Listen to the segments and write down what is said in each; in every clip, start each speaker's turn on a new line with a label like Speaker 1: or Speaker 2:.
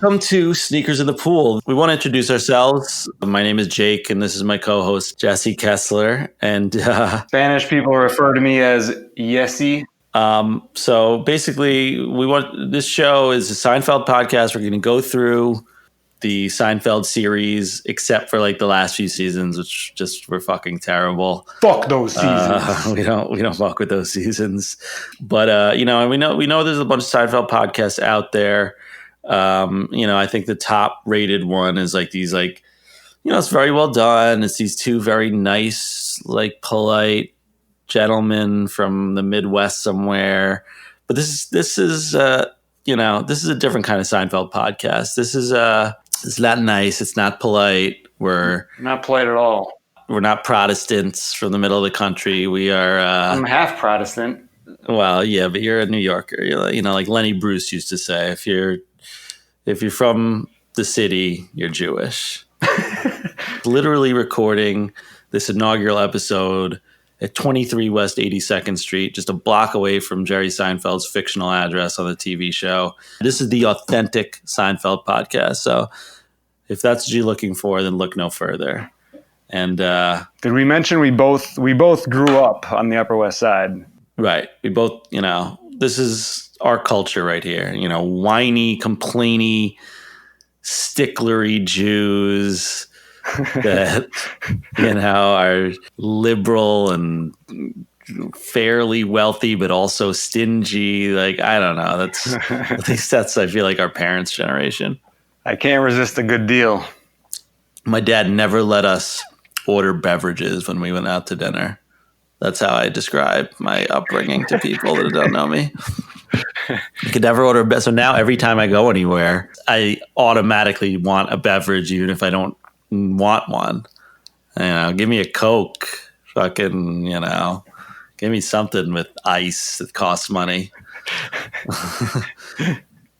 Speaker 1: Welcome to Sneakers in the Pool. We want to introduce ourselves. My name is Jake, and this is my co-host, Jesse Kessler. And
Speaker 2: Spanish people refer to me as Yesy.
Speaker 1: So basically, this show is a Seinfeld podcast. We're going to go through the Seinfeld series, except for like the last few seasons, which just were fucking terrible.
Speaker 2: Fuck those seasons.
Speaker 1: We don't fuck with those seasons. But and we know there's a bunch of Seinfeld podcasts out there. I think the top rated one is like these it's very well done. It's these two very nice, like polite gentlemen from the Midwest somewhere. But this is a different kind of Seinfeld podcast. This is it's not nice. It's not polite. We're
Speaker 2: not polite at all.
Speaker 1: We're not Protestants from the middle of the country. We are.
Speaker 2: I'm half Protestant.
Speaker 1: Well, yeah, but you're a New Yorker. Like Lenny Bruce used to say, if you're from the city, you're Jewish. Literally recording this inaugural episode at 23 West 82nd Street, just a block away from Jerry Seinfeld's fictional address on the TV show. This is the authentic Seinfeld podcast. So if that's what you're looking for, then look no further. And
Speaker 2: did we mention we both grew up on the Upper West Side?
Speaker 1: Right. We both, this is our culture right here. Whiny, complainy, sticklery Jews that are liberal and fairly wealthy, but also stingy. Like, I don't know. At least that's, I feel like, our parents' generation.
Speaker 2: I can't resist a good deal.
Speaker 1: My dad never let us order beverages when we went out to dinner. That's how I describe my upbringing to people that don't know me. You could never order a beverage. So now every time I go anywhere, I automatically want a beverage, even if I don't want one. Give me a Coke. Fucking, give me something with ice that costs money.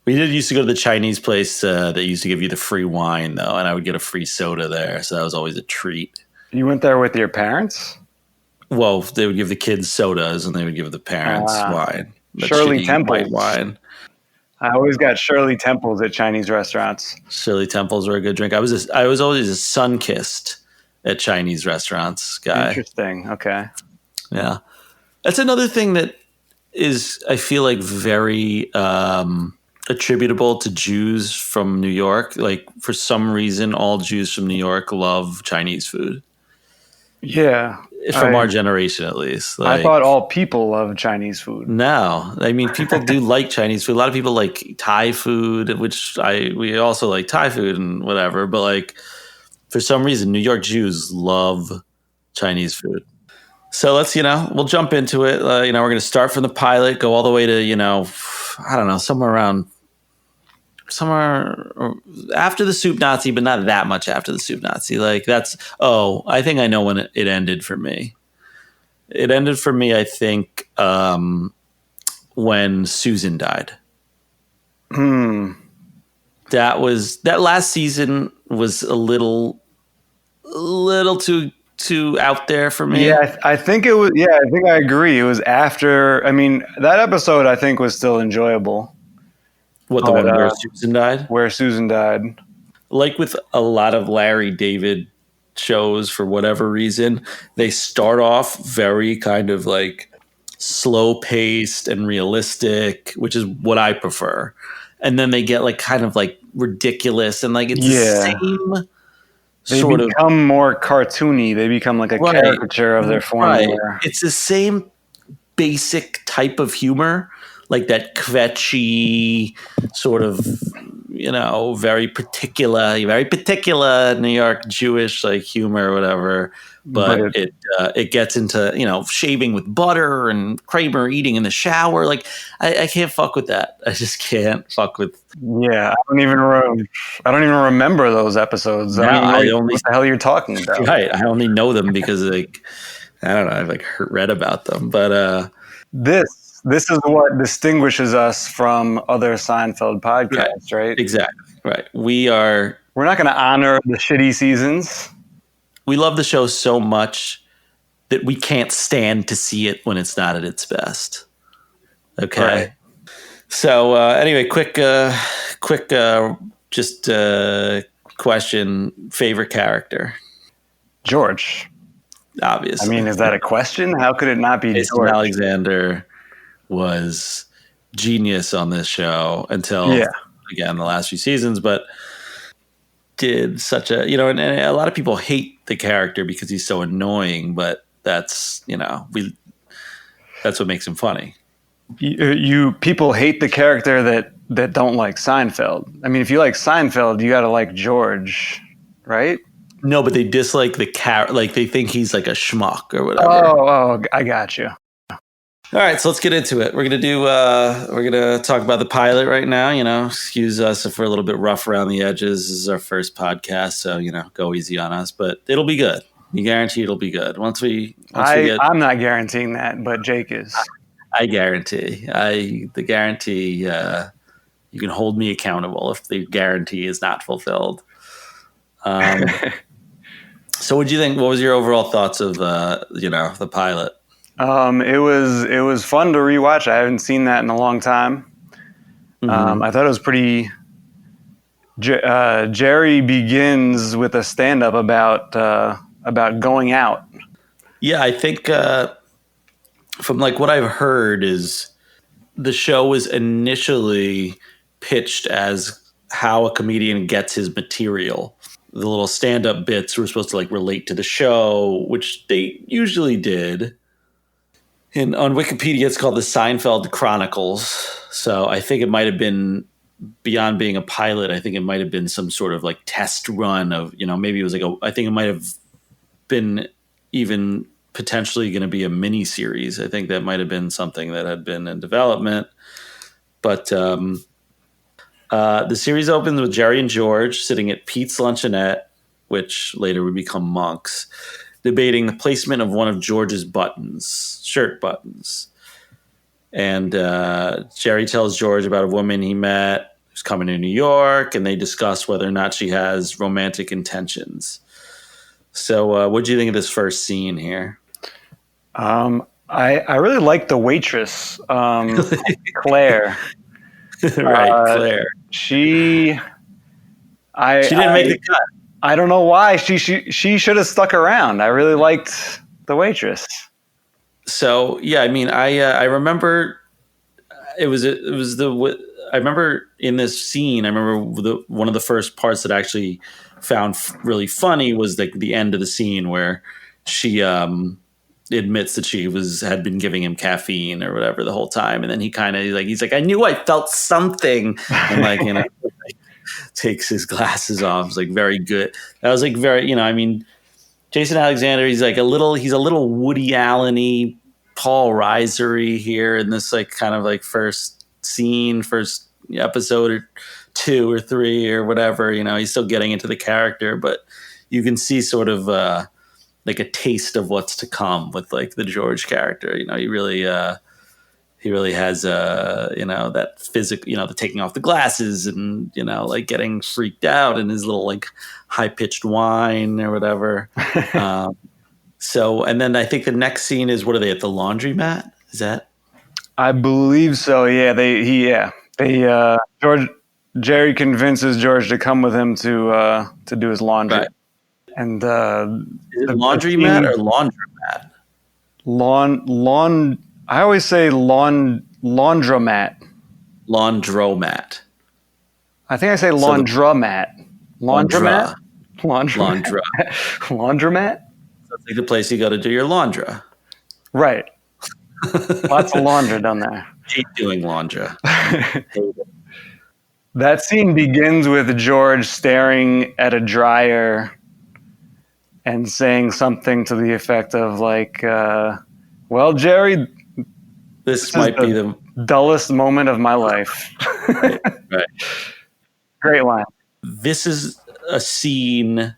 Speaker 1: We did used to go to the Chinese place that used to give you the free wine, though, and I would get a free soda there. So that was always a treat.
Speaker 2: You went there with your parents?
Speaker 1: Well, they would give the kids sodas and they would give the parents wine.
Speaker 2: Shirley Temple
Speaker 1: white wine.
Speaker 2: I always got Shirley Temples at Chinese restaurants.
Speaker 1: Shirley Temples were a good drink. I was always a sun-kissed at Chinese restaurants guy.
Speaker 2: Interesting. Okay.
Speaker 1: Yeah. That's another thing that is, I feel like, very attributable to Jews from New York. Like, for some reason, all Jews from New York love Chinese food.
Speaker 2: Yeah.
Speaker 1: From our generation, at least.
Speaker 2: I thought all people love Chinese food.
Speaker 1: No. I mean, people do like Chinese food. A lot of people like Thai food, which we also like Thai food and whatever. But, like, for some reason, New York Jews love Chinese food. So let's, we'll jump into it. We're going to start from the pilot, go all the way to, I don't know, somewhere after the Soup Nazi, but not that much after the Soup Nazi. Like I think I know when it ended for me. It ended for me, I think, when Susan died. That last season was a little too out there for me.
Speaker 2: Yeah, I think it was. Yeah, I think I agree. It was after. I mean, that episode I think was still enjoyable.
Speaker 1: What, the one where Susan died?
Speaker 2: Where Susan died.
Speaker 1: Like with a lot of Larry David shows, for whatever reason, they start off very kind of like slow paced and realistic, which is what I prefer. And then they get like kind of like ridiculous and like it's the same.
Speaker 2: They become more cartoony. They become like a caricature of their formula.
Speaker 1: Right. It's the same basic type of humor, like that kvetchy sort of, very particular New York Jewish like humor or whatever. But it gets into, shaving with butter and Kramer eating in the shower. Like I can't fuck with that. I just can't fuck with.
Speaker 2: Yeah, I don't even remember those episodes. I don't know what the hell you're talking about.
Speaker 1: Right, I only know them because like I don't know. I've like read about them, but
Speaker 2: this is what distinguishes us from other Seinfeld podcasts, right?
Speaker 1: Exactly. Right. We're
Speaker 2: not going to honor the shitty seasons.
Speaker 1: We love the show so much that we can't stand to see it when it's not at its best. Okay.
Speaker 2: Right.
Speaker 1: So anyway, quick just question favorite character.
Speaker 2: George.
Speaker 1: Obviously.
Speaker 2: I mean, is that a question? How could it not be
Speaker 1: Jason
Speaker 2: George?
Speaker 1: Alexander was genius on this show until, again, the last few seasons, but did such a, and a lot of people hate the character because he's so annoying, but that's, that's what makes him funny.
Speaker 2: You people hate the character that don't like Seinfeld. I mean, if you like Seinfeld, you got to like George, right?
Speaker 1: No, but they dislike the character. Like they think he's like a schmuck or whatever.
Speaker 2: Oh, I got you.
Speaker 1: All right, so let's get into it. We're gonna talk about the pilot right now. Excuse us if we're a little bit rough around the edges. This is our first podcast, so go easy on us. But it'll be good. We guarantee it'll be good.
Speaker 2: I'm not guaranteeing that, but Jake is.
Speaker 1: I guarantee. The guarantee. You can hold me accountable if the guarantee is not fulfilled. So, what do you think? What was your overall thoughts of the pilot?
Speaker 2: It was fun to rewatch. I haven't seen that in a long time.
Speaker 1: Mm-hmm.
Speaker 2: I thought it was pretty. Jerry begins with a stand-up about going out.
Speaker 1: Yeah, I think from like what I've heard is the show was initially pitched as how a comedian gets his material. The little stand-up bits were supposed to like relate to the show, which they usually did. And on Wikipedia, it's called the Seinfeld Chronicles. So I think it might have been, beyond being a pilot, I think it might have been some sort of like test run of, maybe it was like I think it might have been even potentially going to be a mini series. I think that might have been something that had been in development. But the series opens with Jerry and George sitting at Pete's Luncheonette, which later would become Monk's, debating the placement of one of George's shirt buttons. And Jerry tells George about a woman he met who's coming to New York, and they discuss whether or not she has romantic intentions. So what do you think of this first scene here?
Speaker 2: I really like the waitress, Claire.
Speaker 1: Right, Claire.
Speaker 2: She
Speaker 1: didn't make the cut.
Speaker 2: I don't know why. She should have stuck around. I really liked the waitress.
Speaker 1: So yeah, I mean, I remember I remember in this scene. I remember one of the first parts that I actually found really funny was the end of the scene where she admits that she had been giving him caffeine or whatever the whole time, and then he kind of he's like, I knew I felt something, and takes his glasses off. It's like very good. That was like very, I mean, Jason Alexander, he's a little Woody Allen-y, Paul Reiser-y here in this like kind of like first episode or 2 or 3 or whatever. He's still getting into the character, but you can see sort of like a taste of what's to come with like the George character. He really has that physical, the taking off the glasses and like getting freaked out and his little like high pitched whine or whatever. So, and then I think the next scene is, what are they at the laundromat? Is that?
Speaker 2: I believe so. Yeah, Jerry convinces George to come with him to do his laundry.
Speaker 1: Right.
Speaker 2: And
Speaker 1: is it laundromat or laundromat?
Speaker 2: I always say laundromat.
Speaker 1: Laundromat.
Speaker 2: I think I say laundromat. Laundromat?
Speaker 1: Laundra.
Speaker 2: Laundromat?
Speaker 1: That's like the place you go to do your laundra.
Speaker 2: Right. Lots of laundry done there.
Speaker 1: Hate doing laundra.
Speaker 2: That scene begins with George staring at a dryer and saying something to the effect of like, well, Jerry,
Speaker 1: this might be the
Speaker 2: dullest moment of my life.
Speaker 1: Right.
Speaker 2: Great line.
Speaker 1: This is a scene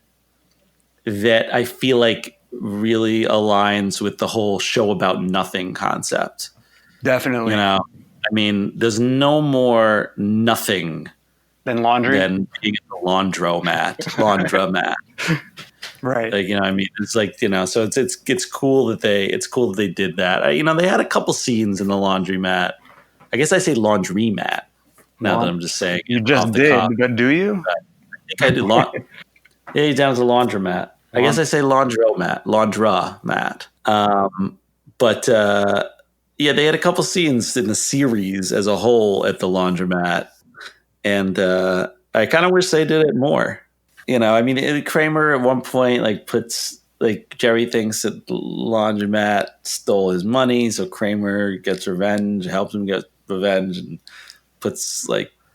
Speaker 1: that I feel like really aligns with the whole show about nothing concept.
Speaker 2: Definitely.
Speaker 1: I mean, there's no more nothing
Speaker 2: than laundry,
Speaker 1: than being at the laundromat.
Speaker 2: Right.
Speaker 1: Like, I mean, it's like, so it's cool that they did that. They had a couple scenes in the laundromat. I guess I say laundromat. Now that I'm just saying
Speaker 2: You
Speaker 1: it
Speaker 2: just
Speaker 1: off the
Speaker 2: did,
Speaker 1: cuff.
Speaker 2: but do you?
Speaker 1: I think I do. Yeah, he's down to the laundromat. I guess I say laundromat. But yeah, they had a couple scenes in the series as a whole at the laundromat, and I kind of wish they did it more. I mean, Kramer at one point puts Jerry thinks that the laundromat stole his money, so Kramer gets revenge, helps him get revenge, and puts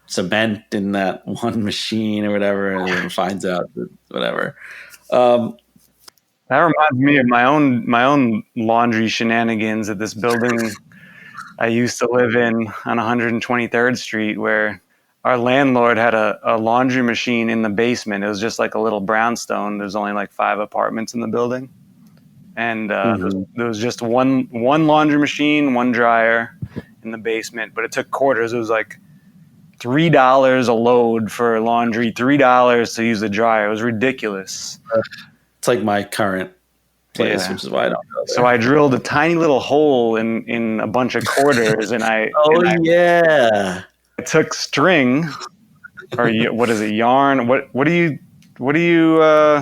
Speaker 1: cement in that one machine or whatever, and then finds out that whatever.
Speaker 2: That reminds me of my own laundry shenanigans at this building I used to live in on 123rd Street, where our landlord had a laundry machine in the basement. It was just like a little brownstone. There's only 5 apartments in the building, and there was just one laundry machine, one dryer in the basement. But it took quarters. It was $3 a load for laundry, $3 to use the dryer. It was ridiculous.
Speaker 1: It's like my current place,
Speaker 2: Yeah.
Speaker 1: which is why I don't go there.
Speaker 2: So I drilled a tiny little hole in a bunch of quarters, and I took string, or what is it, yarn? What do you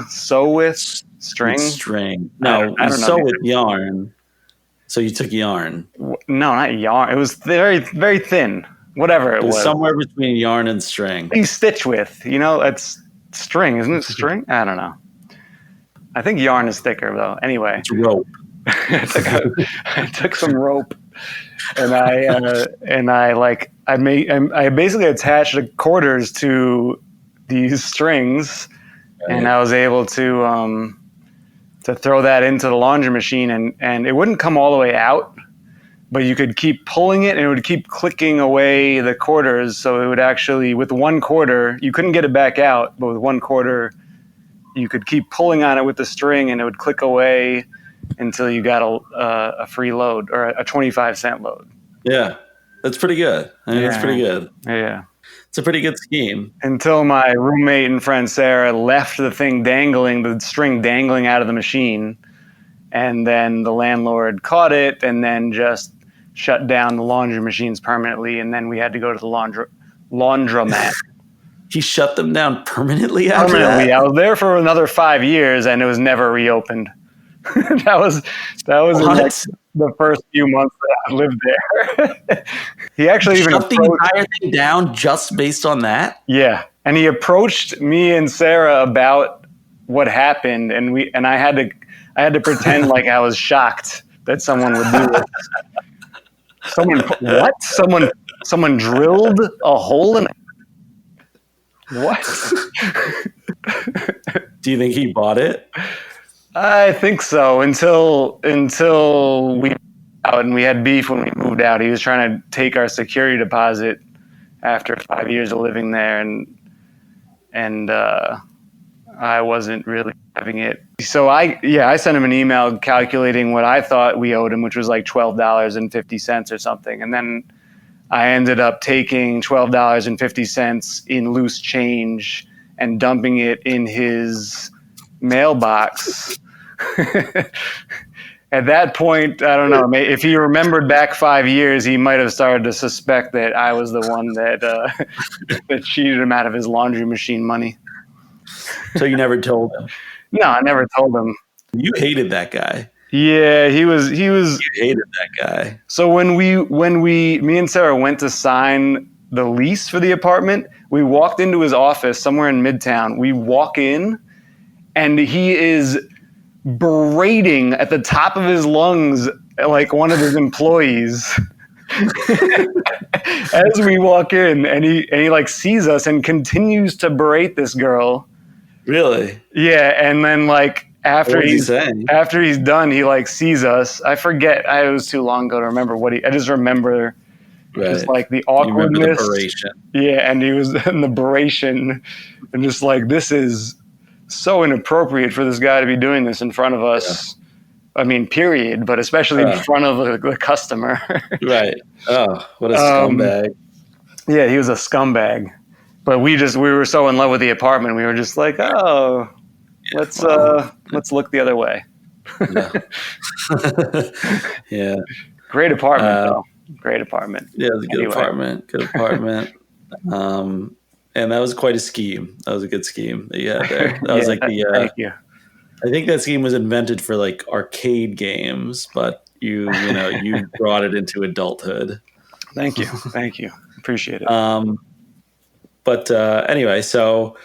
Speaker 2: sew with? String?
Speaker 1: String. No, I don't sew with yarn. So you took yarn.
Speaker 2: No, not yarn. It was very, very thin. Whatever it was.
Speaker 1: Somewhere between yarn and string.
Speaker 2: What do you stitch with? It's string, isn't it string? I don't know. I think yarn is thicker though. Anyway,
Speaker 1: it's rope.
Speaker 2: I took some rope, and I basically attached the quarters to these strings, and I was able to throw that into the laundry machine, and it wouldn't come all the way out, but you could keep pulling it, and it would keep clicking away the quarters. So it would actually, with one quarter, you couldn't get it back out, but with one quarter, you could keep pulling on it with the string, and it would click away until you got a free load, or a 25-cent load.
Speaker 1: Yeah, that's pretty good. That's pretty good.
Speaker 2: Yeah.
Speaker 1: It's a pretty good scheme.
Speaker 2: Until my roommate and friend Sarah left the string dangling out of the machine, and then the landlord caught it and then just shut down the laundry machines permanently, and then we had to go to the laundromat.
Speaker 1: He shut them down permanently after that?
Speaker 2: I was there for another 5 years, and it was never reopened. that was in the first few months that I lived there. He actually even
Speaker 1: shut the entire thing down just based on that?
Speaker 2: Yeah, and he approached me and Sarah about what happened, and I had to pretend like I was shocked that someone would do it. Someone drilled a hole in it? What?
Speaker 1: Do you think he bought it?
Speaker 2: I think so. Until we out and we had beef when we moved out. He was trying to take our security deposit after 5 years of living there, and I wasn't really having it. So I sent him an email calculating what I thought we owed him, which was $12.50 or something, and then I ended up taking $12.50 in loose change and dumping it in his mailbox. At that point, I don't know, if he remembered back 5 years, he might have started to suspect that I was the one that that cheated him out of his laundry machine money.
Speaker 1: So you never told him?
Speaker 2: No, I never told him.
Speaker 1: You hated that guy.
Speaker 2: Yeah, he was. You
Speaker 1: hated that guy.
Speaker 2: So when me and Sarah went to sign the lease for the apartment, we walked into his office somewhere in Midtown. We walk in, and he is berating at the top of his lungs like one of his employees. As we walk in, and he sees us and continues to berate this girl.
Speaker 1: Really?
Speaker 2: Yeah, and then after he's done, he sees us. I forget. It was too long ago to remember I just remember just the awkwardness.
Speaker 1: The beration.
Speaker 2: Yeah, and he was in the beration, and just this is so inappropriate for this guy to be doing this in front of us. Yeah. I mean, period, but especially in front of the customer. Right.
Speaker 1: Oh, what a scumbag.
Speaker 2: Yeah, he was a scumbag. But we were so in love with the apartment, we were just let's look the other way.
Speaker 1: Yeah.
Speaker 2: Great apartment, though. Great apartment.
Speaker 1: Yeah, it was a good apartment. Good apartment. And that was quite a scheme. That was a good scheme that you had there. That was
Speaker 2: Yeah,
Speaker 1: like the.
Speaker 2: thank you.
Speaker 1: I think that scheme was invented for like arcade games, but you brought it into adulthood.
Speaker 2: Thank you. Thank you. Appreciate it.
Speaker 1: But anyway, so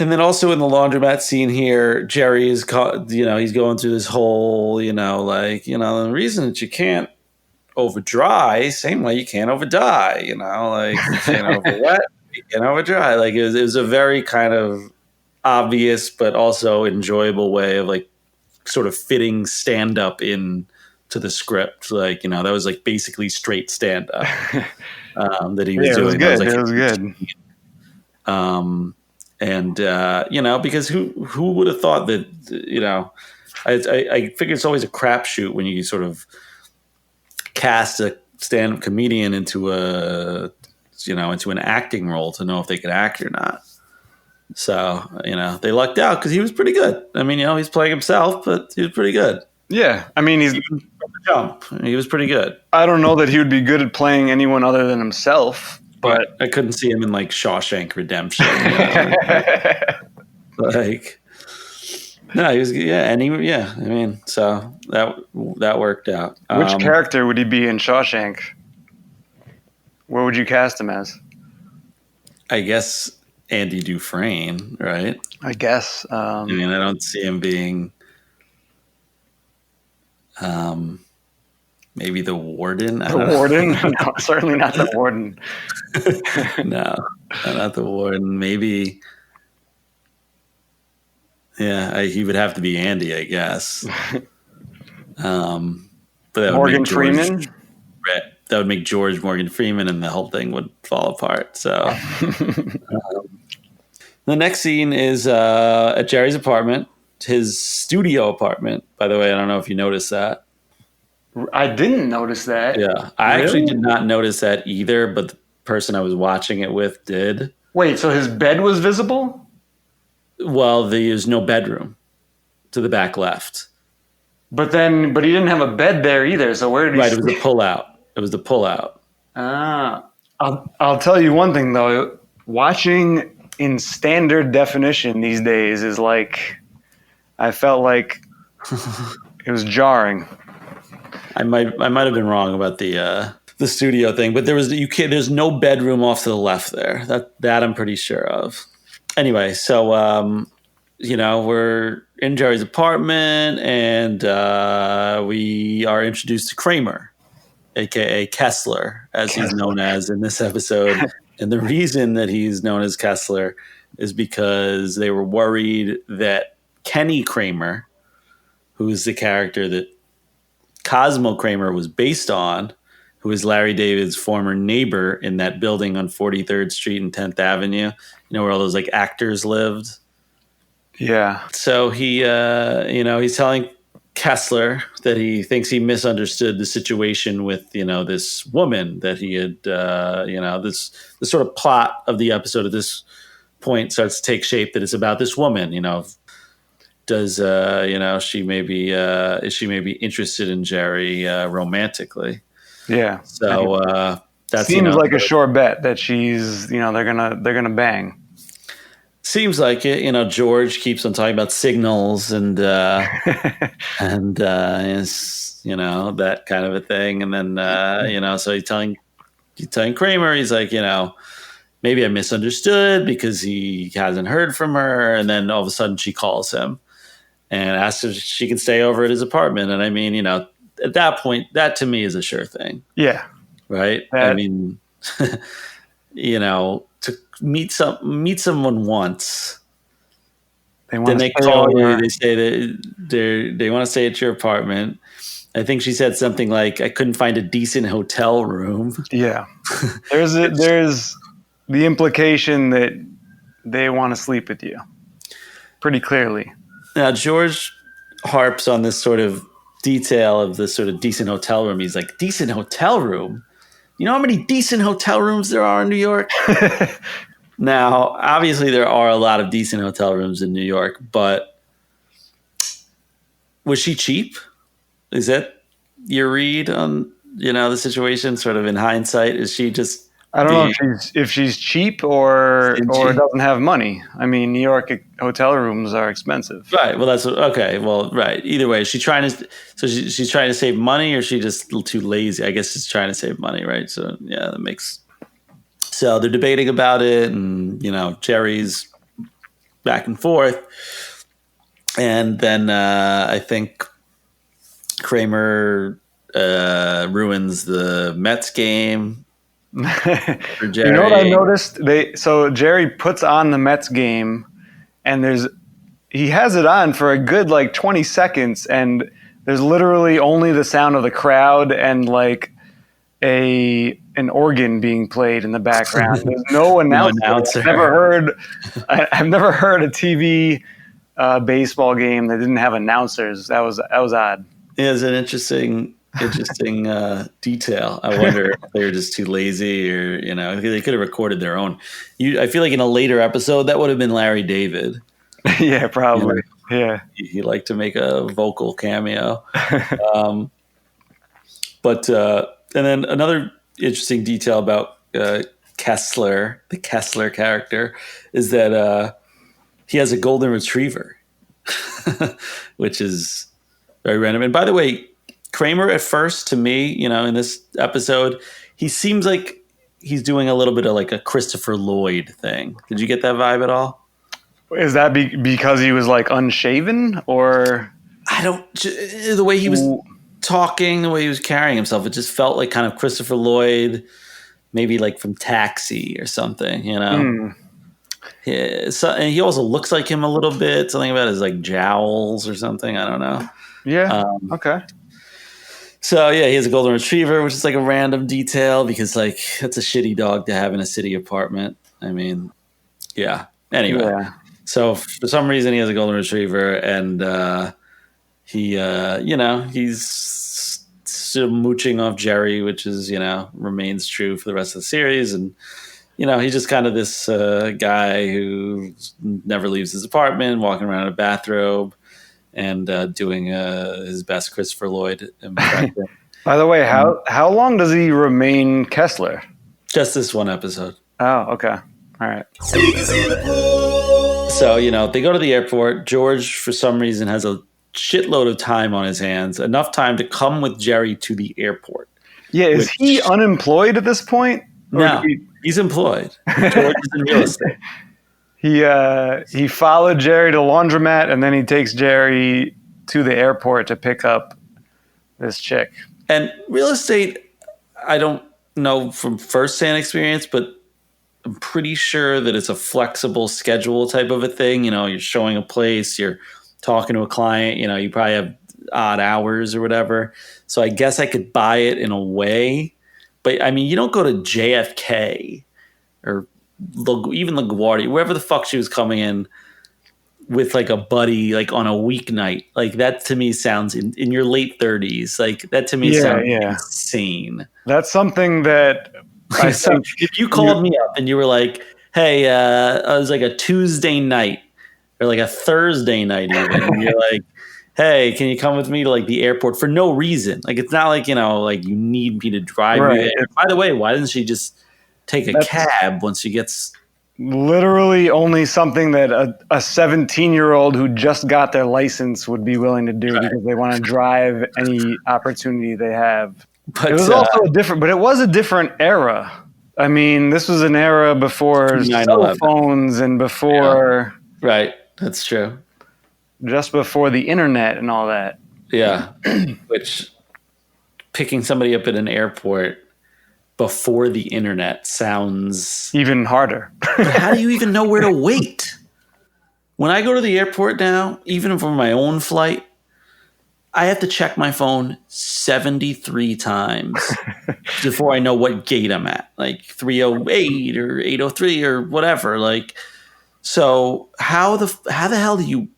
Speaker 1: and then also in the laundromat scene here, Jerry is he's going through this whole the reason that you can't over dry, same way you can't over dye, like you can't over wet, you can't over dry. Like it was a very kind of obvious but also enjoyable way of like sort of fitting stand up in to the script. Like, that was like basically straight stand up that he was
Speaker 2: Yeah, it was
Speaker 1: doing. That was
Speaker 2: good.
Speaker 1: like,
Speaker 2: It was good.
Speaker 1: because who would have thought that, I figure it's always a crapshoot when you sort of cast a stand-up comedian into into an acting role to know if they could act or not. So, they lucked out because he was pretty good. I mean, he's playing himself, but he was pretty good.
Speaker 2: Yeah, I mean,
Speaker 1: Even from the jump, he was pretty good.
Speaker 2: I don't know that he would be good at playing anyone other than himself, but
Speaker 1: I couldn't see him in like Shawshank Redemption. Like, no, he was, I mean, so that worked out.
Speaker 2: Which character would he be in Shawshank? What would you cast him as?
Speaker 1: I guess Andy Dufresne, right?
Speaker 2: I guess.
Speaker 1: I mean, I don't see him being, maybe the warden.
Speaker 2: The warden? No, certainly not the warden.
Speaker 1: No, not the warden. Maybe. Yeah, he would have to be Andy, I guess. But that
Speaker 2: Morgan Freeman?
Speaker 1: That would make George Morgan Freeman, and the whole thing would fall apart. So the next scene is at Jerry's apartment, his studio apartment. By the way, I don't know if you noticed that.
Speaker 2: I didn't notice that.
Speaker 1: Yeah, I actually did not notice that either, but the person I was watching it with did.
Speaker 2: Wait, so his bed was visible?
Speaker 1: Well, there's no bedroom to the back left.
Speaker 2: But he didn't have a bed there either. So where did he?
Speaker 1: Right, it was the pullout. It was the pullout.
Speaker 2: I'll tell you one thing though. Watching in standard definition these days is like, I felt like it was jarring.
Speaker 1: I might have been wrong about the studio thing, but there's no bedroom off to the left there. That I'm pretty sure of. Anyway, so we're in Jerry's apartment, and we are introduced to Kramer, aka Kessler, as he's known as in this episode. And the reason that he's known as Kessler is because they were worried that Kenny Kramer, who is the character that Cosmo Kramer was based on, who is Larry David's former neighbor in that building on 43rd Street and 10th Avenue, where all those like actors lived.
Speaker 2: Yeah.
Speaker 1: So he's telling Kessler that he thinks he misunderstood the situation with, this woman that he had, this sort of plot of the episode at this point starts to take shape, that it's about this woman, does, she is she maybe interested in Jerry romantically?
Speaker 2: Yeah.
Speaker 1: So that
Speaker 2: seems like a sure bet that she's, they're gonna bang.
Speaker 1: Seems like it. George keeps on talking about signals and is that kind of a thing. And then so he's telling Kramer, he's like, maybe I misunderstood because he hasn't heard from her. And then all of a sudden she calls him and asks if she can stay over at his apartment. And I mean, at that point, that to me is a sure thing.
Speaker 2: Yeah.
Speaker 1: Right. I mean, to meet someone once, then they call you. They say that they want to stay at your apartment. I think she said something like, "I couldn't find a decent hotel room."
Speaker 2: Yeah, there's the implication that they want to sleep with you, pretty clearly.
Speaker 1: Now George harps on this sort of detail of this sort of decent hotel room. He's like, "Decent hotel room? You know how many decent hotel rooms there are in New York?" Now, obviously, there are a lot of decent hotel rooms in New York, but was she cheap? Is that your read on the situation? Sort of in hindsight, is she just
Speaker 2: I don't know if she's cheap or
Speaker 1: Stingy.
Speaker 2: doesn't have money. I mean, New York hotel rooms are expensive.
Speaker 1: Right. Well, that's okay. Well, right. Either way, she's trying to. So she's trying to save money, or she just a little too lazy. I guess she's trying to save money, right? So yeah, that makes. So they're debating about it, and Jerry's back and forth, and then I think Kramer ruins the Mets game for Jerry.
Speaker 2: You know what I noticed? So Jerry puts on the Mets game, and he has it on for a good 20 seconds, and there's literally only the sound of the crowd and an organ being played in the background. There's no announcer. I've never heard a TV baseball game that didn't have announcers. That was odd.
Speaker 1: Yeah, it's an interesting detail. I wonder if they were just too lazy, or they could have recorded their own. I feel like in a later episode that would have been Larry David.
Speaker 2: Yeah, probably. Yeah,
Speaker 1: he liked to make a vocal cameo. But and then another interesting detail about Kessler, the Kessler character, is that he has a golden retriever, which is very random. And by the way, Kramer at first, to me, in this episode, he seems like he's doing a little bit of a Christopher Lloyd thing. Did you get that vibe at all?
Speaker 2: Is that because he was unshaven, or
Speaker 1: I don't? The way he was talking, the way he was carrying himself, it just felt like kind of Christopher Lloyd, maybe from Taxi or something. Yeah, so, and he also looks like him a little bit. Something about his jowls or something. I don't know.
Speaker 2: Yeah. Okay.
Speaker 1: So yeah, he has a golden retriever, which is a random detail because that's a shitty dog to have in a city apartment. I mean, yeah. Anyway,
Speaker 2: yeah.
Speaker 1: So for some reason he has a golden retriever, and he's still mooching off Jerry, which is remains true for the rest of the series, and he's just kind of this guy who never leaves his apartment, walking around in a bathrobe, and doing his best Christopher Lloyd impression.
Speaker 2: By the way, how long does he remain Kessler?
Speaker 1: Just this one episode.
Speaker 2: Oh, okay. All right.
Speaker 1: So, they go to the airport. George, for some reason, has a shitload of time on his hands, enough time to come with Jerry to the airport.
Speaker 2: Yeah, is he unemployed at this point?
Speaker 1: No, he's employed. George is in real estate.
Speaker 2: He followed Jerry to laundromat, and then he takes Jerry to the airport to pick up this chick.
Speaker 1: And real estate, I don't know from firsthand experience, but I'm pretty sure that it's a flexible schedule type of a thing. You're showing a place, you're talking to a client, you probably have odd hours or whatever. So I guess I could buy it in a way. But I mean, you don't go to JFK or even LaGuardia, wherever the fuck she was coming in with a buddy, on a weeknight. That to me sounds in your late 30s. That to me sounds insane.
Speaker 2: That's something that I think
Speaker 1: if you called me up and you were like, hey, it was a Tuesday night or a Thursday night even, and you're like, hey, can you come with me to the airport for no reason? It's not you need me to drive you there. By the way, why didn't she just take a cab once she gets...
Speaker 2: Literally only something that a 17-year-old who just got their license would be willing to do because they want to drive any opportunity they have. But it was also it was a different era. I mean, this was an era before cell phones and before...
Speaker 1: Yeah. Right, that's true.
Speaker 2: Just before the internet and all that.
Speaker 1: Yeah, which picking somebody up at an airport before the internet sounds...
Speaker 2: even harder.
Speaker 1: But how do you even know where to wait? When I go to the airport now, even for my own flight, I have to check my phone 73 times before I know what gate I'm at, 308 or 803 or whatever. So how the hell do you?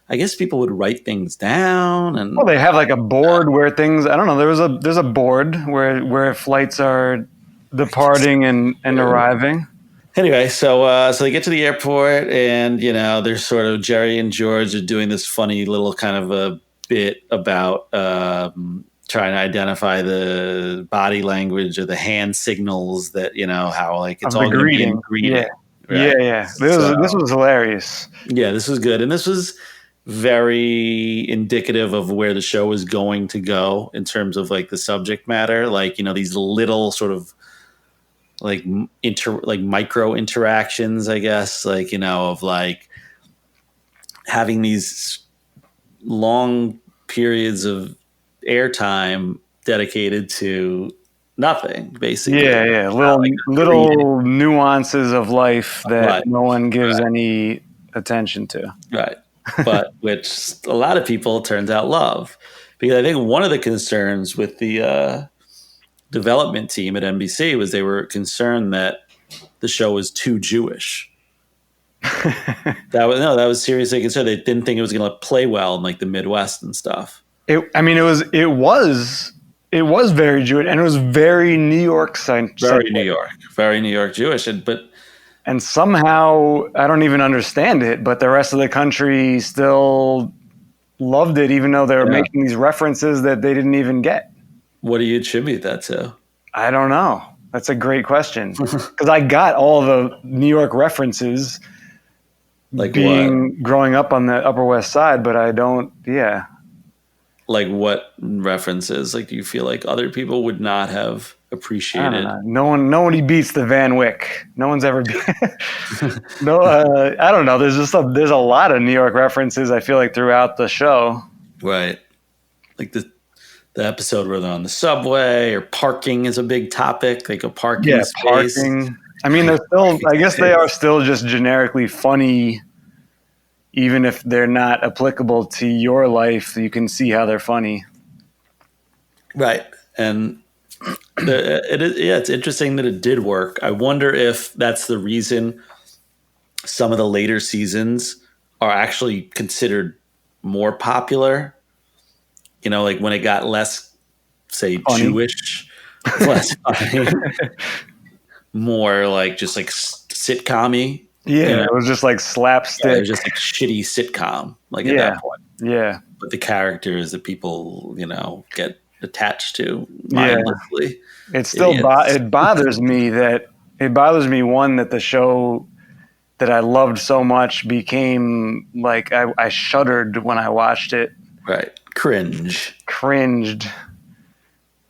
Speaker 1: I guess people would write things down, and
Speaker 2: they have a board where things. I don't know. There's a board where flights are departing and arriving.
Speaker 1: Anyway, so they get to the airport, and they're sort of Jerry and George are doing this funny little kind of a bit about trying to identify the body language or the hand signals that, how like it's
Speaker 2: Of the
Speaker 1: all going to be in
Speaker 2: greeting. Yeah.
Speaker 1: greeting.
Speaker 2: Yeah,
Speaker 1: Right.
Speaker 2: yeah.
Speaker 1: So
Speaker 2: This was hilarious.
Speaker 1: yeah, this was good. And this was very indicative of where the show is going to go in terms of like the subject matter. Like, these little sort of like like micro interactions, I guess, like, of like having these long periods of airtime dedicated to nothing, basically.
Speaker 2: Yeah, yeah.
Speaker 1: Like greeting.
Speaker 2: Little nuances of life that
Speaker 1: Right.
Speaker 2: no one gives
Speaker 1: Right.
Speaker 2: any attention to.
Speaker 1: Right. But which a lot of people turns out love. Because I think one of the concerns with the development team at NBC was they were concerned that the show was too Jewish. That was seriously concerned. They didn't think it was going to play well in like the Midwest and stuff.
Speaker 2: It was very Jewish, and it was very New York centric.
Speaker 1: Very New York Jewish.
Speaker 2: And somehow, I don't even understand it, but the rest of the country still loved it, even though they were making these references that they didn't even get.
Speaker 1: What do you attribute that to?
Speaker 2: I don't know. That's a great question. Because I got all the New York references
Speaker 1: Like
Speaker 2: growing up on the Upper West Side, but I don't, yeah.
Speaker 1: Like what references? Like, do you feel like other people would not have appreciated?
Speaker 2: I don't know. Nobody beats the Van Wyck. No one's ever beat. No, I don't know. There's a lot of New York references. I feel like throughout the show.
Speaker 1: Right, like the episode where they're on the subway or parking is a big topic. Like a parking space.
Speaker 2: Parking. I mean, they're still. I guess they are still just generically funny. Even if they're not applicable to your life, you can see how they're funny.
Speaker 1: Right, and it's interesting that it did work. I wonder if that's the reason some of the later seasons are actually considered more popular. Like when it got less, say, funny. Jewish, less funny, more like just like sitcom-y.
Speaker 2: Yeah, it was just like slapstick.
Speaker 1: Yeah, it was just like shitty sitcom, like at that point.
Speaker 2: Yeah.
Speaker 1: But the characters that people, get attached to mindlessly.
Speaker 2: It still it bothers me that one that the show that I loved so much became like I shuddered when I watched it.
Speaker 1: Right.
Speaker 2: Cringed.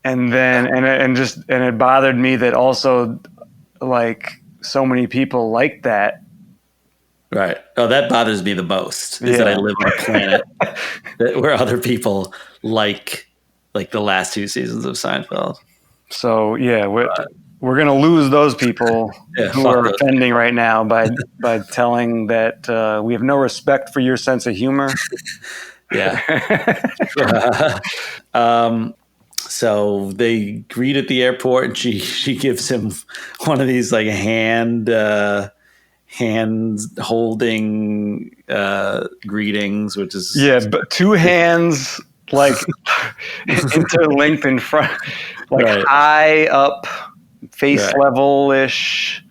Speaker 2: And then and it bothered me that also like so many people like that.
Speaker 1: Right. Oh, that bothers me the most is that I live on a planet where other people like the last two seasons of Seinfeld.
Speaker 2: So yeah, we're gonna lose those people who are offending right now by telling that we have no respect for your sense of humor.
Speaker 1: Yeah. So they greet at the airport, and she gives him one of these like hand holding greetings, which is
Speaker 2: but two hands like interlinked in front, like high up, face level ish.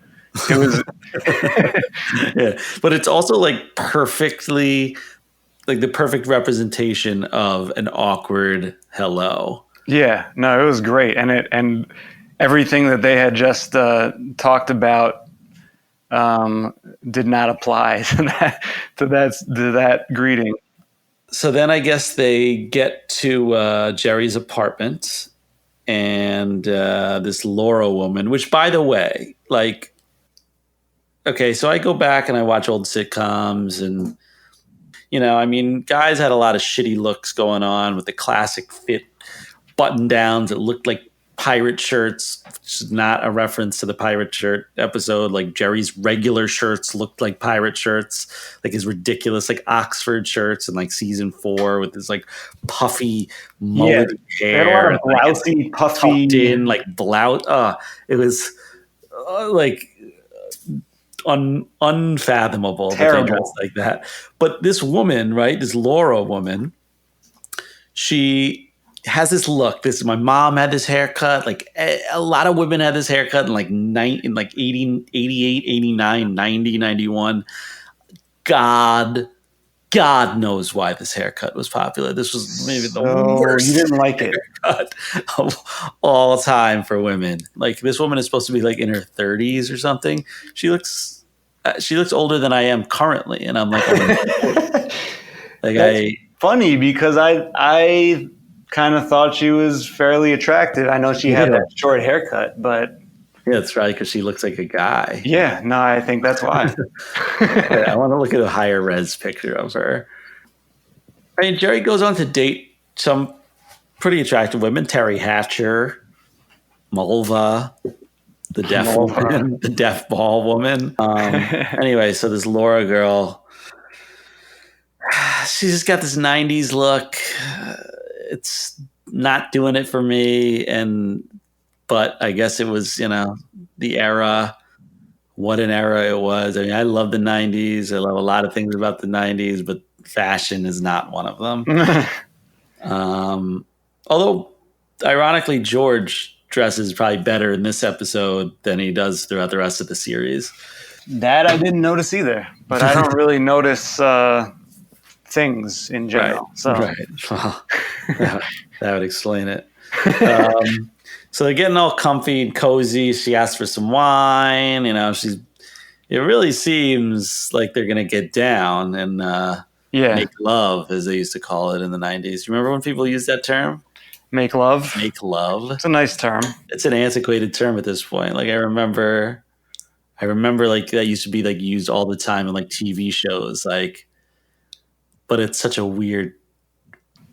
Speaker 2: It was,
Speaker 1: but it's also like perfectly. Like the perfect representation of an awkward hello.
Speaker 2: Yeah, no, it was great, and everything that they had just talked about did not apply to that greeting.
Speaker 1: So then I guess they get to Jerry's apartment, and this Laura woman, which by the way, like, okay, so I go back and I watch old sitcoms and. I mean, guys had a lot of shitty looks going on with the classic fit button downs that looked like pirate shirts, which is not a reference to the pirate shirt episode. Like Jerry's regular shirts looked like pirate shirts, like his ridiculous like Oxford shirts in like season 4 with his like puffy mullet hair.
Speaker 2: They had a lot of blousy, puffy,
Speaker 1: in like blouse. It was like. Unfathomable that they dress like that. But this woman, right, this Laura woman, she has this look. My mom had this haircut. Like a lot of women had this haircut in like 80, 88, 89, 90, 91. God God knows why this haircut was popular. This was maybe the worst
Speaker 2: you didn't like it.
Speaker 1: haircut of all time for women. Like, this woman is supposed to be like in her 30s or something. She looks older than I am currently, and I'm like,
Speaker 2: That's funny because I kind of thought she was fairly attractive. I know she had that short haircut, but
Speaker 1: yeah, that's right, because she looks like a guy.
Speaker 2: Yeah, no, I think that's why.
Speaker 1: I want to look at a higher res picture of her. I mean, Jerry goes on to date some pretty attractive women: Terry Hatcher, Mulva, the deaf woman, the deaf ball woman. Anyway, so this Laura girl, she's just got this 90s look. It's not doing it for me, but I guess it was, the era. What an era it was. I mean, I love the 90s. I love a lot of things about the 90s, but fashion is not one of them. Although, ironically, George dresses probably better in this episode than he does throughout the rest of the series.
Speaker 2: That I didn't notice either, but I don't really notice things in general.
Speaker 1: Right.
Speaker 2: So.
Speaker 1: Right. Well, that would explain it. So they're getting all comfy and cozy. She asks for some wine. It really seems like they're going to get down and make love, as they used to call it in the 90s. You remember when people used that term?
Speaker 2: Make love?
Speaker 1: Make love.
Speaker 2: It's a nice term.
Speaker 1: It's an antiquated term at this point. Like, I remember like that used to be like used all the time in like TV shows. Like, but it's such a weird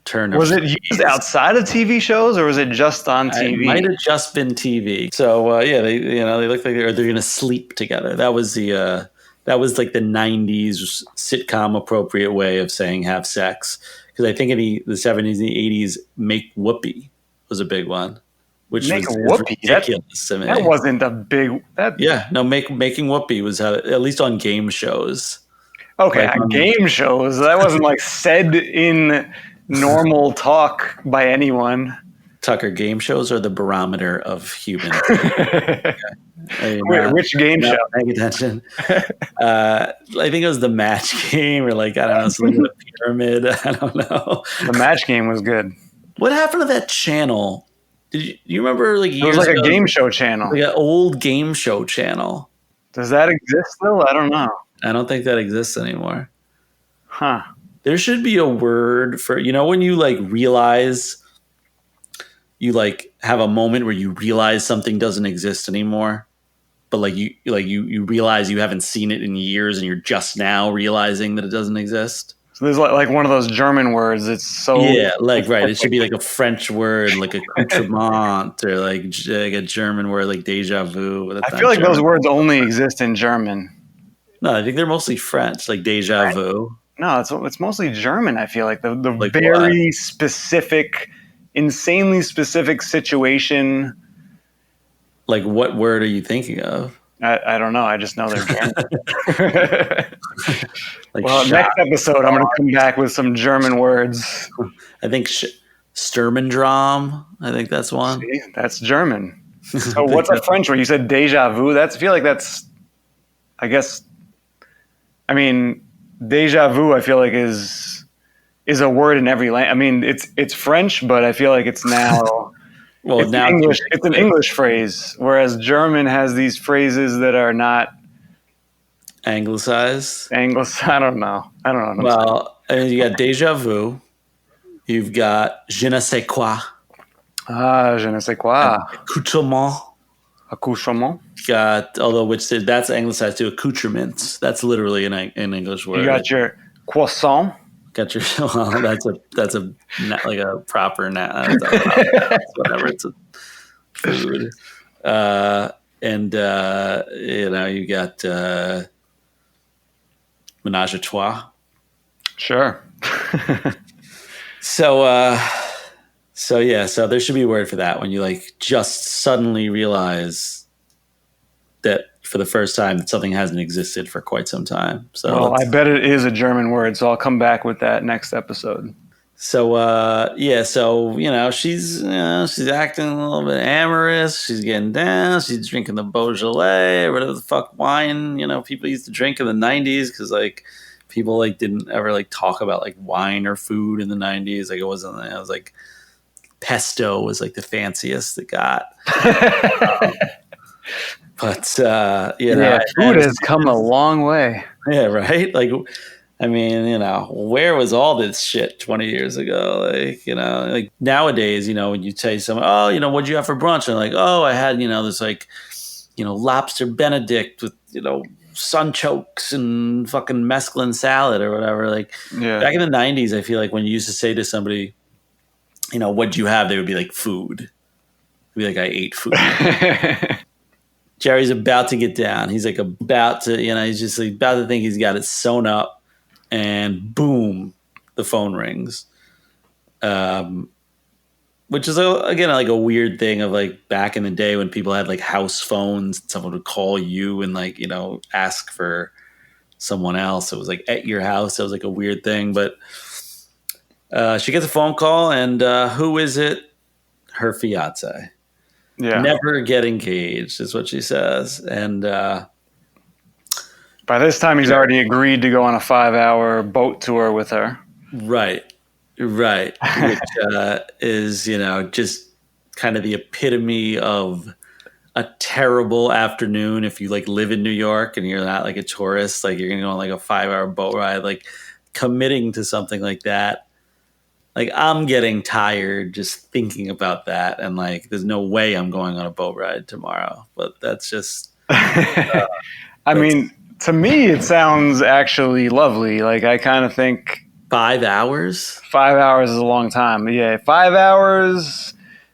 Speaker 1: turn.
Speaker 2: Was it used outside of TV shows, or was it just on TV?
Speaker 1: It might have just been TV. So they look like they're going to sleep together. That was like the 90s sitcom appropriate way of saying have sex. Because I think in the 70s and the 80s, make whoopee was a big one. Which
Speaker 2: make
Speaker 1: was
Speaker 2: whoopee?
Speaker 1: Ridiculous to me.
Speaker 2: That wasn't a big.
Speaker 1: Making whoopee was how, at least on game shows.
Speaker 2: Okay, on game shows that wasn't like said in normal talk by anyone.
Speaker 1: Tucker, game shows are the barometer of human.
Speaker 2: Which game show?
Speaker 1: Paying attention. I think it was the Match Game, or like, I don't know, something with a pyramid. I don't know.
Speaker 2: The Match Game was good.
Speaker 1: What happened to that channel? Do you remember, like, years
Speaker 2: ago? It was like
Speaker 1: ago,
Speaker 2: a game show channel.
Speaker 1: Like an old game show channel.
Speaker 2: Does that exist still? I don't know.
Speaker 1: I don't think that exists anymore.
Speaker 2: Huh.
Speaker 1: There should be a word for, when you like realize you like have a moment where you realize something doesn't exist anymore, but like you realize you haven't seen it in years and you're just now realizing that it doesn't exist.
Speaker 2: So there's like one of those German words. It's so
Speaker 1: right. It should be like a French word, like accoutrement, or like a German word, like déjà vu.
Speaker 2: I feel like those words only exist in German.
Speaker 1: No, I think they're mostly French, like déjà vu.
Speaker 2: No, it's mostly German. I feel like the like very specific, insanely specific situation.
Speaker 1: Like, what word are you thinking of?
Speaker 2: I don't know. I just know they're German. Next episode, I'm going to come back with some German words.
Speaker 1: I think Sturmendram. I think that's one.
Speaker 2: See, that's German. So what's a French word? You said déjà vu. I feel like that's, I guess, I mean, déjà vu, I feel like is a word in every language. I mean, it's French, but I feel like it's now now English. It's an English phrase, whereas German has these phrases that are not
Speaker 1: anglicized.
Speaker 2: I don't know.
Speaker 1: Well, you got déjà vu. You've got je ne sais quoi.
Speaker 2: Je ne sais quoi. Accoutrement.
Speaker 1: Got that's anglicized to accoutrements. That's literally an English word.
Speaker 2: You got your croissant.
Speaker 1: Got your that's a like a proper whatever. It's a food. You got menage a trois.
Speaker 2: Sure.
Speaker 1: So there should be a word for that when you like just suddenly realize that for the first time that something hasn't existed for quite some time. So
Speaker 2: I bet it is a German word, so I'll come back with that next episode.
Speaker 1: So she's acting a little bit amorous. She's getting down. She's drinking the Beaujolais or whatever the fuck wine people used to drink in the 90s because like people like didn't ever like talk about like wine or food in the 90s. Like it wasn't. I was like pesto was like the fanciest it got. But
Speaker 2: yeah, food has come a long way.
Speaker 1: Yeah, right. Like, I mean, where was all this shit 20 years ago? Like, like nowadays, when you say someone, oh, what'd you have for brunch? And like, oh, I had, this like, lobster Benedict with, sunchokes and fucking mesclun salad or whatever. Like back in the 90s, I feel like when you used to say to somebody, what'd you have? They would be like food. Be like, I ate food. Jerry's about to get down. He's like about to, he's just like about to think he's got it sewn up, and boom, the phone rings. Which is again like a weird thing of like back in the day when people had like house phones. Someone would call you and like ask for someone else. It was like at your house. It was like a weird thing, but she gets a phone call, and who is it? Her fiance. Yeah. Never get engaged is what she says. And
Speaker 2: by this time, he's already agreed to go on a 5-hour boat tour with her.
Speaker 1: Right. Which is, just kind of the epitome of a terrible afternoon if you like live in New York and you're not like a tourist. Like you're going to go on like a 5-hour boat ride, like committing to something like that. Like I'm getting tired just thinking about that, and like there's no way I'm going on a boat ride tomorrow. But that's just.
Speaker 2: I mean, to me, it sounds actually lovely. Like I kind of think
Speaker 1: 5 hours.
Speaker 2: 5 hours is a long time. Yeah, 5 hours.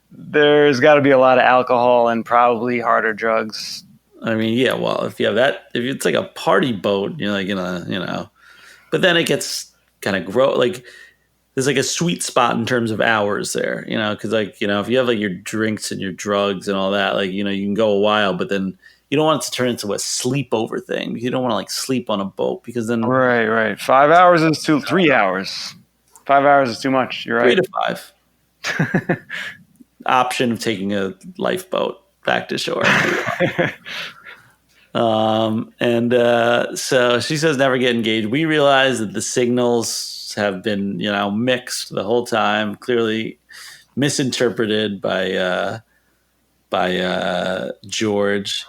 Speaker 2: There's got to be a lot of alcohol and probably harder drugs.
Speaker 1: I mean, yeah. Well, if you have that, if it's like a party boat, you're like but then it gets kind of like. There's like a sweet spot in terms of hours there, because like, if you have like your drinks and your drugs and all that, like, you can go a while, but then you don't want it to turn into a sleepover thing. You don't want to like sleep on a boat because then.
Speaker 2: Right. 5 hours is 3 hours. 5 hours is too much. You're right.
Speaker 1: 3 to 5. Option of taking a lifeboat back to shore. So she says never get engaged. We realize that the signals have been, mixed the whole time, clearly misinterpreted by George.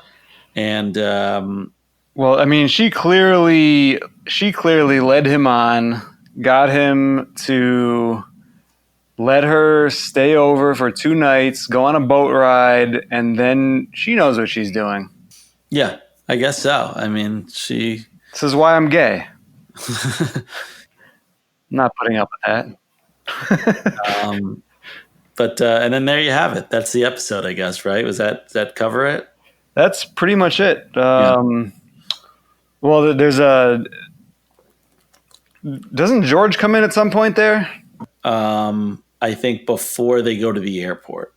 Speaker 1: And
Speaker 2: well, I mean, she clearly led him on, got him to let her stay over for 2 nights, go on a boat ride, and then she knows what she's doing.
Speaker 1: Yeah, I guess so. I mean, this
Speaker 2: is why I'm gay. Not putting up with
Speaker 1: that. But and then there you have it. That's the episode, I guess, right? Does that cover it?
Speaker 2: That's pretty much it. Well, there's doesn't George come in at some point there?
Speaker 1: I think before they go to the airport.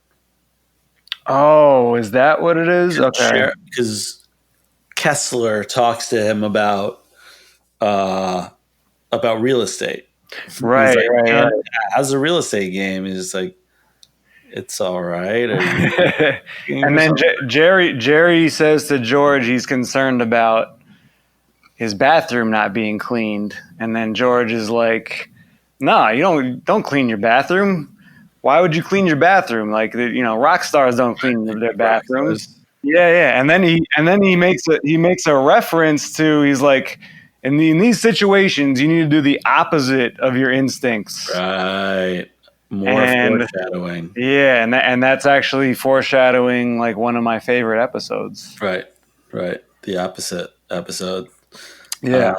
Speaker 2: Oh, is that what it is?
Speaker 1: Okay. Because Kessler talks to him about real estate.
Speaker 2: Right,
Speaker 1: like,
Speaker 2: right.
Speaker 1: How's the real estate game? He's just like, it's all right.
Speaker 2: And then Jerry says to George he's concerned about his bathroom not being cleaned. And then George is like, no, you don't clean your bathroom. Why would you clean your bathroom? Like, rock stars don't clean their bathrooms. Yeah. And then he makes a reference to, he's like, in these situations, you need to do the opposite of your instincts.
Speaker 1: Right. More foreshadowing.
Speaker 2: Yeah, and that's actually foreshadowing like one of my favorite episodes.
Speaker 1: Right. The opposite episode.
Speaker 2: Yeah.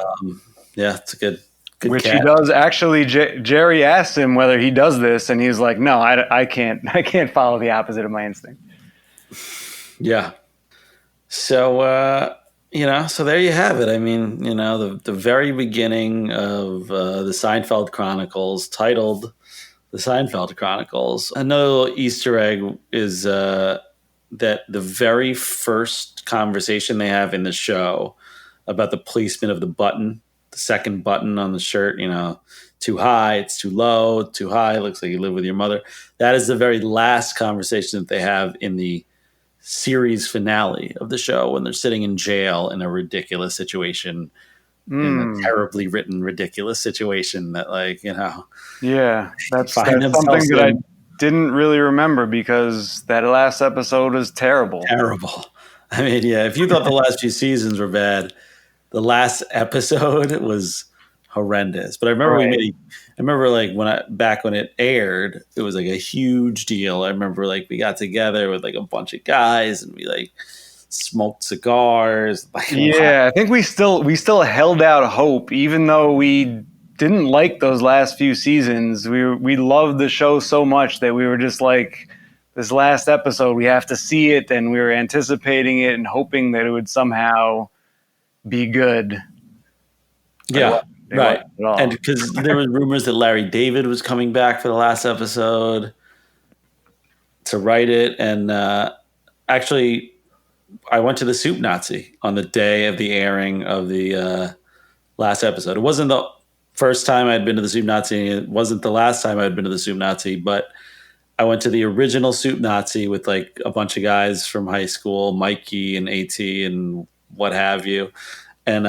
Speaker 1: It's a good
Speaker 2: which catch. He does actually. Jerry asked him whether he does this, and he's like, "No, I can't. I can't follow the opposite of my instinct."
Speaker 1: Yeah. So so there you have it. I mean, the very beginning of the Seinfeld Chronicles, titled "The Seinfeld Chronicles." Another little Easter egg is that the very first conversation they have in the show about the placement of the button. The second button on the shirt, too high, it's too low, too high, looks like you live with your mother. That is the very last conversation that they have in the series finale of the show when they're sitting in jail in a ridiculous situation in a terribly written, ridiculous situation that, like,
Speaker 2: Yeah, that's
Speaker 1: find
Speaker 2: something
Speaker 1: themselves
Speaker 2: that I
Speaker 1: in.
Speaker 2: didn't really remember because that last episode was terrible.
Speaker 1: Terrible. I mean, yeah, if you thought the last few seasons were bad, the last episode was horrendous. But I remember
Speaker 2: Right.
Speaker 1: I remember like back when it aired, it was like a huge deal. I remember like we got together with like a bunch of guys and we like smoked cigars. Like,
Speaker 2: Yeah, I think we still held out hope, even though we didn't like those last few seasons. We loved the show so much that we were just like, this last episode, we have to see it, and we were anticipating it and hoping that it would somehow be good. But
Speaker 1: yeah,
Speaker 2: it
Speaker 1: right.
Speaker 2: wasn't at all.
Speaker 1: And because there were rumors that Larry David was coming back for the last episode to write it, and actually, I went to the Soup Nazi on the day of the airing of the last episode. It wasn't the first time I'd been to the Soup Nazi. It wasn't the last time I'd been to the Soup Nazi, but I went to the original Soup Nazi with like a bunch of guys from high school, Mikey and AT and what have you. And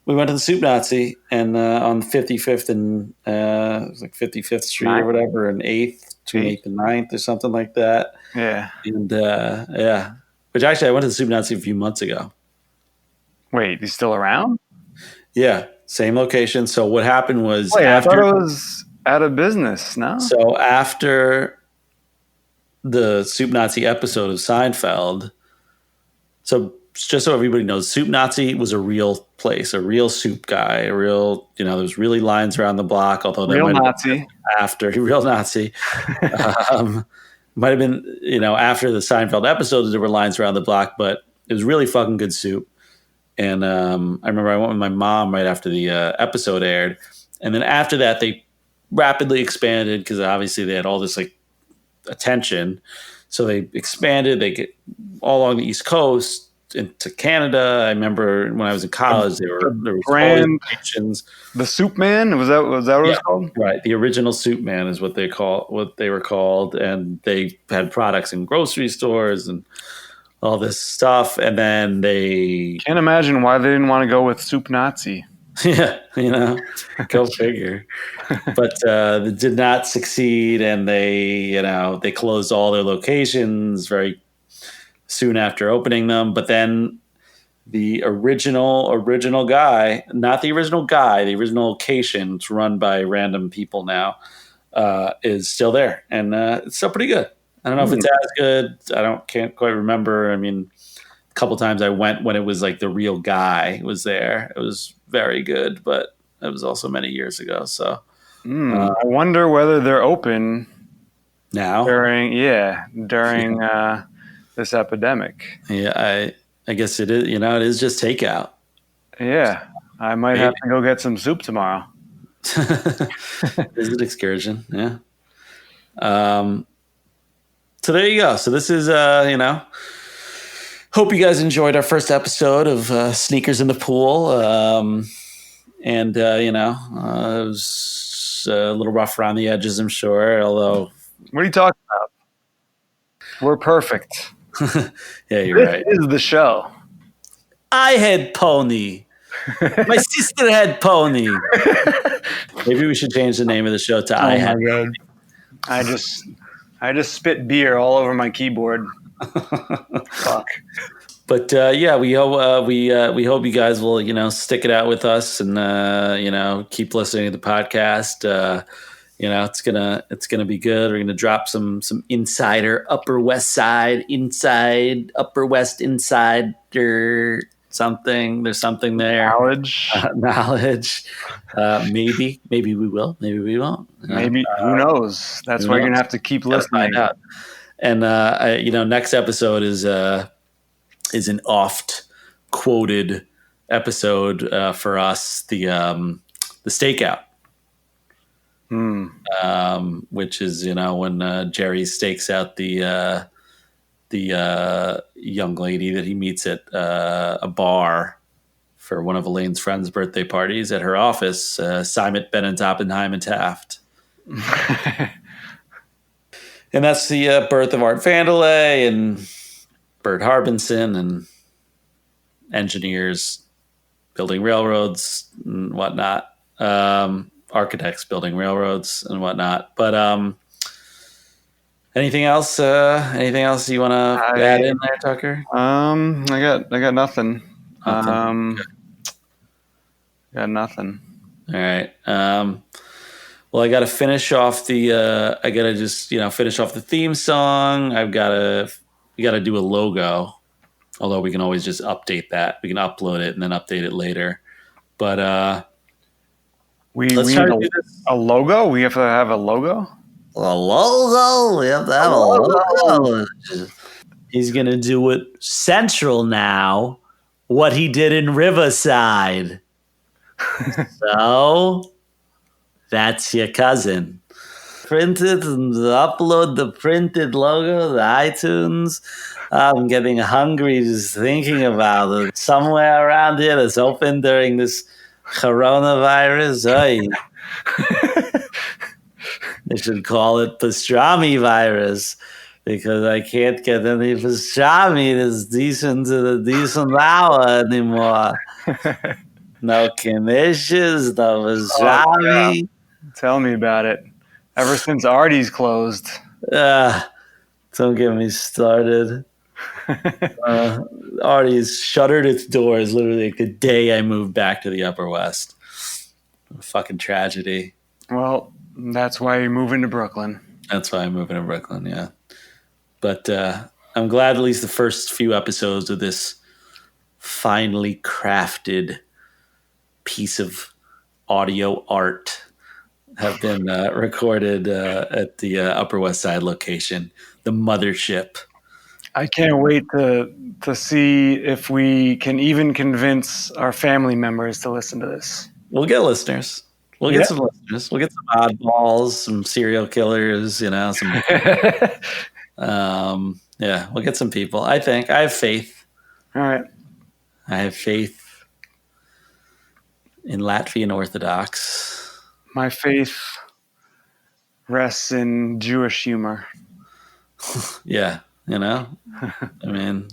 Speaker 1: we went to the Soup Nazi and on 55th and it was like 55th Street or whatever, and 8th, between 8th and 9th or something like that.
Speaker 2: Yeah.
Speaker 1: And yeah, which actually I went to the Soup Nazi a few months ago.
Speaker 2: Wait, he's still around?
Speaker 1: Yeah, same location. So what happened was
Speaker 2: Wait, I thought it was out of business. No.
Speaker 1: So after the Soup Nazi episode of Seinfeld, so just so everybody knows, Soup Nazi was a real place, a real soup guy, a real, there was really lines around the block, although that
Speaker 2: Real
Speaker 1: might have
Speaker 2: Nazi.
Speaker 1: been after, real Nazi. Might have been, after the Seinfeld episodes, there were lines around the block, but it was really fucking good soup. And I remember I went with my mom right after the episode aired. And then after that, they rapidly expanded because obviously they had all this like attention. So they expanded. They get all along the East Coast into Canada. I remember when I was in college, there was
Speaker 2: brand
Speaker 1: locations.
Speaker 2: The Soup Man, was that what it's called?
Speaker 1: Right, the original Soup Man is what they were called, and they had products in grocery stores and all this stuff. And then they
Speaker 2: Can't imagine why they didn't want to go with Soup Nazi.
Speaker 1: Yeah, go figure. But they did not succeed, and they closed all their locations very soon after opening them. But then the original guy, not the original guy, the original location, it's run by random people now, is still there, and it's still pretty good. I don't know if it's as good. Can't quite remember. I mean, a couple times I went when it was like the real guy was there. It was very good, but it was also many years ago. So
Speaker 2: I wonder whether they're open
Speaker 1: now
Speaker 2: during this epidemic.
Speaker 1: Yeah, I guess it is. It is just takeout.
Speaker 2: Yeah, I might have to go get some soup tomorrow.
Speaker 1: Visit excursion. Yeah. So there you go. So this is hope you guys enjoyed our first episode of Sneakers in the Pool. And it was a little rough around the edges, I'm sure. Although,
Speaker 2: what are you talking about? We're perfect.
Speaker 1: Yeah, you're right.
Speaker 2: This is the show.
Speaker 1: I had pony. My sister had pony. Maybe we should change the name of the show to I Had Pony.
Speaker 2: I just spit beer all over my keyboard. Fuck.
Speaker 1: But we hope you guys will stick it out with us and keep listening to the podcast. It's gonna be good. We're gonna drop some insider Upper West Side inside Upper West insider something. There's something there. Knowledge. Maybe we will. Maybe we won't.
Speaker 2: Maybe who knows? That's why you're gonna have to keep listening.
Speaker 1: And next episode is an oft quoted episode for us. The Stakeout. Which is when Jerry stakes out the young lady that he meets at a bar for one of Elaine's friends' birthday parties at her office, Simon, Bennett, Oppenheim, and Taft. And that's the birth of Art Vandelay and Bert Harbinson and engineers building railroads and whatnot. Architects building railroads and whatnot. But anything else? Anything else you want to add in there, Tucker?
Speaker 2: I got nothing.
Speaker 1: Okay.
Speaker 2: Got nothing.
Speaker 1: All right. Well, I got to finish off the. I got to just finish off the theme song. We got to do a logo. Although we can always just update that. We can upload it and then update it later. But
Speaker 2: we
Speaker 1: let's
Speaker 2: need
Speaker 1: try to do this.
Speaker 2: a logo. We have to have a logo.
Speaker 1: A logo. We have to have a logo. He's gonna do it central now. What he did in Riverside. So that's your cousin. Printed and upload the printed logo to iTunes. I'm getting hungry just thinking about it. Somewhere around here that's open during this coronavirus. Oy. They should call it pastrami virus because I can't get any pastrami that's decent at a decent hour anymore. No commissions, no pastrami.
Speaker 2: Yeah. Tell me about it. Ever since Artie's closed.
Speaker 1: Don't get me started. Artie's shuttered its doors literally like the day I moved back to the Upper West. A fucking tragedy.
Speaker 2: Well, that's why you're moving to Brooklyn.
Speaker 1: That's why I'm moving to Brooklyn, yeah. But I'm glad at least the first few episodes of this finely crafted piece of audio art have been recorded at the Upper West Side location, the mothership.
Speaker 2: I can't wait to see if we can even convince our family members to listen to this.
Speaker 1: We'll get listeners. We'll get some listeners. We'll get some oddballs, some serial killers, some. We'll get some people. I think. I have faith.
Speaker 2: All right.
Speaker 1: I have faith in Latvian Orthodox.
Speaker 2: My faith rests in Jewish humor.
Speaker 1: Yeah, I mean,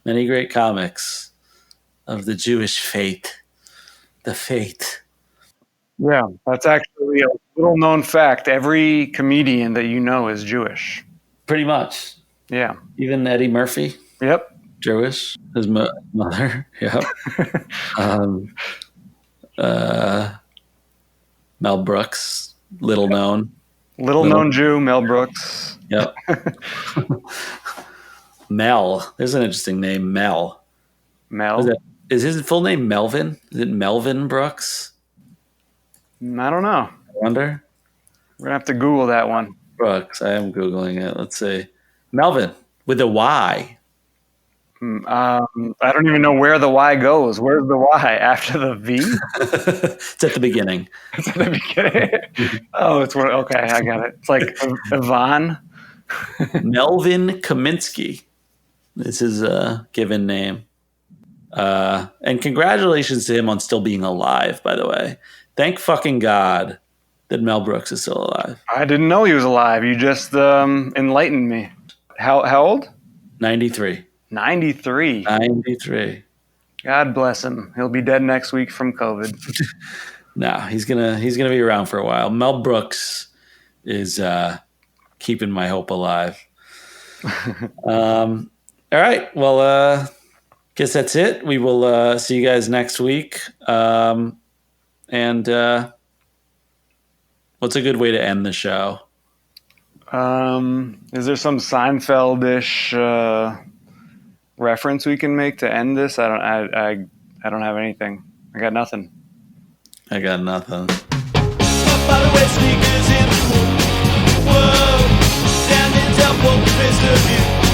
Speaker 1: many great comics of the Jewish faith, the faith.
Speaker 2: Yeah, that's actually a little known fact. Every comedian that you know is Jewish.
Speaker 1: Pretty much.
Speaker 2: Yeah.
Speaker 1: Even Eddie Murphy.
Speaker 2: Yep.
Speaker 1: Jewish. His mother. Yep. Mel Brooks. Little known Jew,
Speaker 2: Mel Brooks.
Speaker 1: Yep. Mel. There's an interesting name, Mel.
Speaker 2: Mel?
Speaker 1: Is his full name Melvin? Is it Melvin Brooks?
Speaker 2: I don't know.
Speaker 1: I wonder.
Speaker 2: We're going to have to Google that one.
Speaker 1: Brooks. I am Googling it. Let's see. Melvin with a Y.
Speaker 2: I don't even know where the Y goes. Where's the Y? After the V?
Speaker 1: It's at the beginning.
Speaker 2: It's at the beginning? Oh, it's where. Okay, I got it. It's like Yvonne.
Speaker 1: Melvin Kaminsky. This is a given name. And congratulations to him on still being alive, by the way. Thank fucking God that Mel Brooks is still alive.
Speaker 2: I didn't know he was alive. You just enlightened me. How old?
Speaker 1: 93.
Speaker 2: 93.
Speaker 1: 93.
Speaker 2: God bless him. He'll be dead next week from COVID.
Speaker 1: No, he's gonna be around for a while. Mel Brooks is keeping my hope alive. All right. Well, guess that's it. We will see you guys next week. And what's a good way to end the show?
Speaker 2: Is there some Seinfeld-ish reference we can make to end this? I don't have anything. I got nothing.
Speaker 1: I got nothing.
Speaker 3: By the way, sneakers in the world, standing up for the best of you.